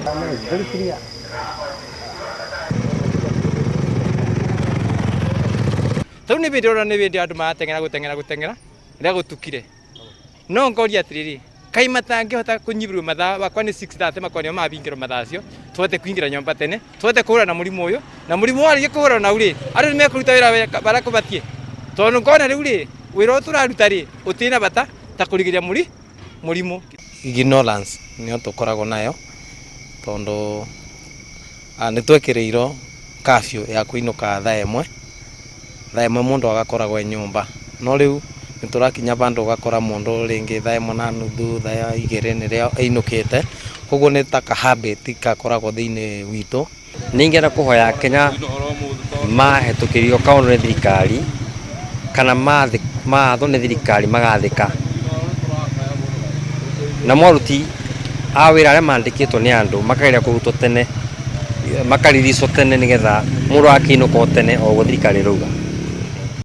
Very clear. Tau nä bä ndä andå mateng'era rä a gå tukire no ngoria atä rä rä kai matangä hota kå nyibirwo mathaa wakwa nä 6:30 makonio mabingä rwo mathaa cio twote kuingä ra nyomba tene twote kå hå na må rimå å yå na må rimå warä kå hå ra nau rä andå nä mekå ruta wä ra barakå batiä tondå ngona rä u rä wä ra å tå raruta rä å tä na bata ta kå rigä ria må rimå ignorance nä o tå koragwo nayo tondå nä twekä rä irwo kabiå ya kå inå ka thaa ĩmwe må ndå agakoragwo e nyumba no rä u nä tå rakinya bandå å gakora må ndå rä ngä thaa ĩmwe na nuthu thaa igä rä nä rä a ainå kä te koguo nä ta kahabä gakoragwo thä inä witå nä ingä kå hoya Kenya mahätå kä rio kaåndå nä thirikari kana mathwo nä thirikari magathä ka na moruti a wä ra arä a mandä kä two nä andå makageria kå rutwo tene makariricwo tene nä getha må ndå akä inå ko tene o guo thirikari rauga.